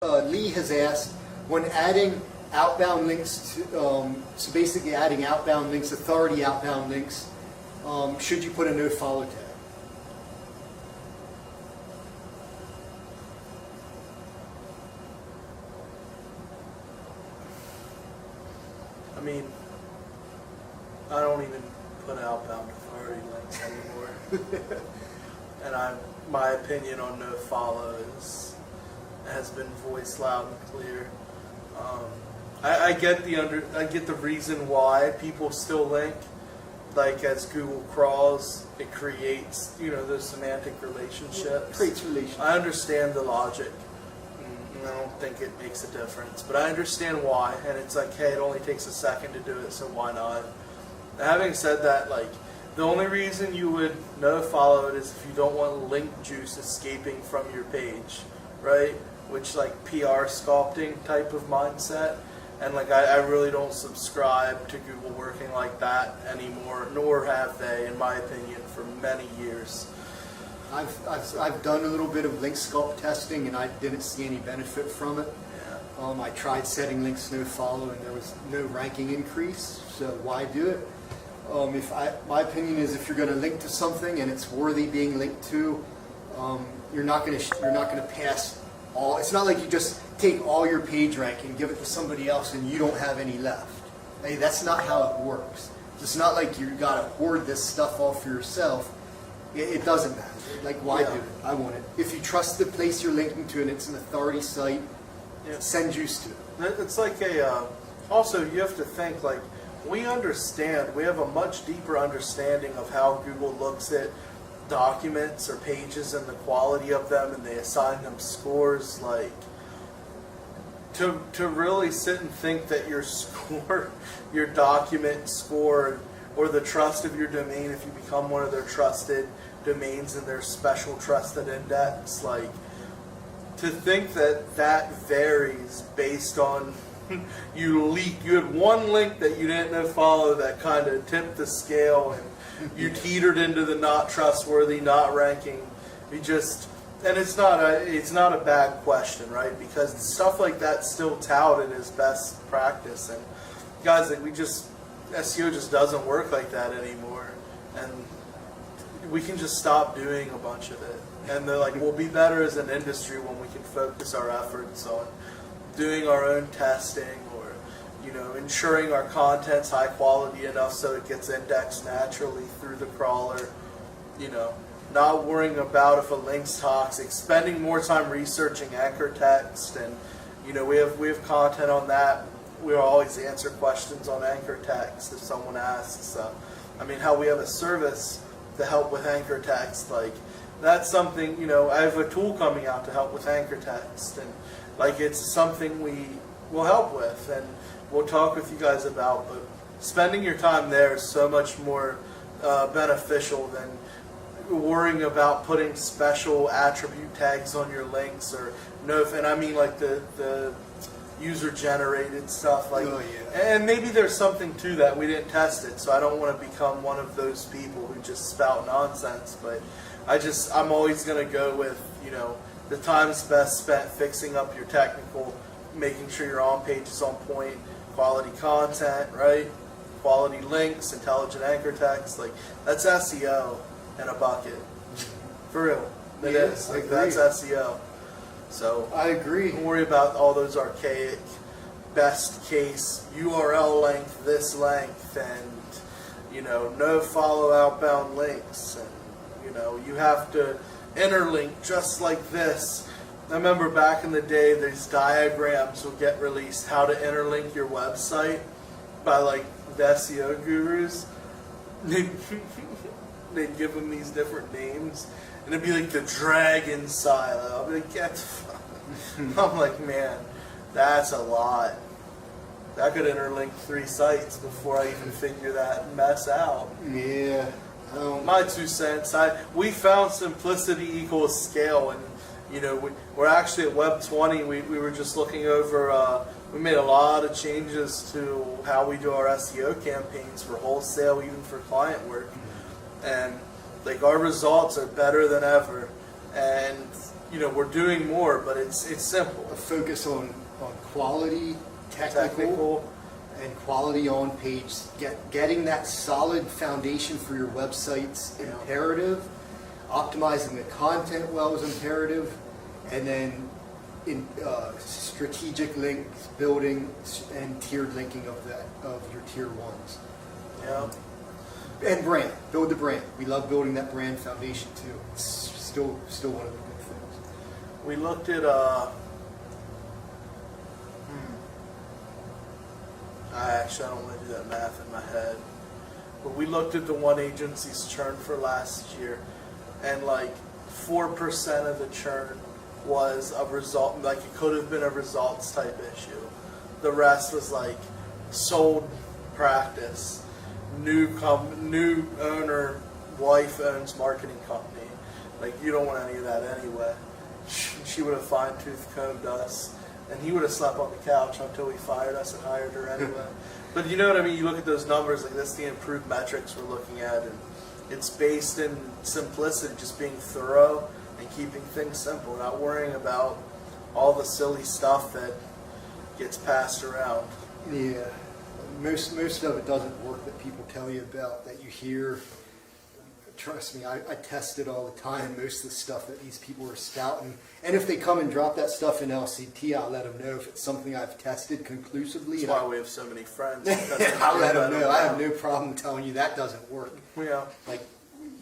Lee has asked, when adding outbound links to, so basically adding outbound links, authority outbound links, should you put a no follow tag? I mean, I don't even put outbound authority links anymore. And my opinion on no follow has been voiced loud and clear. I get the reason why people still link. Like as Google crawls, it creates those semantic relationships. Creates relationships. I understand the logic. I don't think it makes a difference, but I understand why. And it's like, hey, it only takes a second to do it, so why not? Having said that, like, the only reason you would no follow it is if you don't want link juice escaping from your page, right? Which, like, PR sculpting type of mindset. And like, I really don't subscribe to Google working like that anymore, nor have they, in my opinion, for many years. I've done a little bit of link sculpt testing, and I didn't see any benefit from it. Yeah. I tried setting links no follow, and there was no ranking increase. So why do it? My opinion is, if you're going to link to something and it's worthy being linked to, you're not going to pass all. It's not like you just take all your page rank and give it to somebody else and you don't have any left. Hey, that's not how it works. It's not like you got to hoard this stuff all for yourself. It doesn't matter. Like, why do it? I want it. If you trust the place you're linking to and it's an authority site, send juice to it. It's like also, you have to think, like, we have a much deeper understanding of how Google looks at documents or pages and the quality of them, and they assign them scores. Like, to really sit and think that your score, your document score, or the trust of your domain, if you become one of their trusted domains in their special trusted index, like, to think that varies based on you had one link that you didn't know follow that kind of tipped the scale, and you teetered into the not trustworthy, not ranking. And it's not a bad question, right? Because stuff like that's still touted as best practice, and guys, like, SEO just doesn't work like that anymore, and we can just stop doing a bunch of it. And they're like, we'll be better as an industry when we can focus our efforts on doing our own testing, or ensuring our content's high quality enough so it gets indexed naturally through the crawler. Not worrying about if a link's toxic, spending more time researching anchor text, and we have content on that. We always answer questions on anchor text if someone asks. How we have a service to help with anchor text, like, that's something, I have a tool coming out to help with anchor text, and like, it's something we will help with and we'll talk with you guys about. But spending your time there is so much more beneficial than worrying about putting special attribute tags on your links, or and I mean, like, the user generated stuff, like, and maybe there's something to that. We didn't test it, so I don't want to become one of those people who just spout nonsense, but I'm always going to go with, the time's best spent fixing up your technical, making sure your on page is on point, quality content, right? Quality links, intelligent anchor text, like, that's SEO in a bucket. For real. It is. Like, that's SEO. So I agree. Don't worry about all those archaic best case URL length, this length, and no follow outbound links, and you have to interlink just like this. I remember back in the day, these diagrams would get released, how to interlink your website, by like the SEO gurus. They'd give them these different names, and it'd be like the dragon silo. I'd be like, get the fuck. I'm like, man, that's a lot. I could interlink 3 sites before I even figure that mess out. Yeah. My 2 cents. We found simplicity equals scale, and we're actually at Web 20. We were just looking over. We made a lot of changes to how we do our SEO campaigns for wholesale, even for client work, and like, our results are better than ever. And we're doing more, but it's simple. A focus on quality, technical, Technical. and quality on page. Getting that solid foundation for your website's imperative. Optimizing the content well is imperative, and then in strategic links, building and tiered linking of your tier ones. Yeah. And brand, build the brand. We love building that brand foundation too. It's still one of the good things. We looked at I don't want to do that math in my head, but we looked at the one agency's churn for last year, and like 4% of the churn was a result, like it could have been a results type issue. The rest was like sold practice, new owner, wife owns marketing company. Like you don't want any of that anyway. She would have fine-tooth combed us, and he would have slept on the couch until we fired us and hired her anyway. But you know what I mean? You look at those numbers, like that's the improved metrics we're looking at, and it's based in simplicity, just being thorough and keeping things simple, not worrying about all the silly stuff that gets passed around. Yeah, most of it doesn't work that people tell you about, that you hear. Trust me, I test it all the time, most of the stuff that these people are spouting. And if they come and drop that stuff in LCT, I'll let them know if it's something I've tested conclusively. That's why we have so many friends. I'll let them know. I have no problem telling you that doesn't work. Yeah. Like,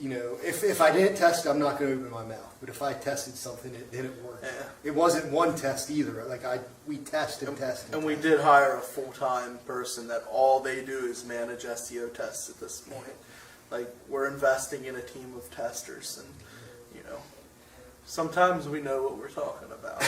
if I didn't test it, I'm not going to open my mouth. But if I tested something, it didn't work. Yeah. It wasn't one test either. Like we test and test. And we did hire a full-time person that all they do is manage SEO tests at this point. Like we're investing in a team of testers, and sometimes we know what we're talking about.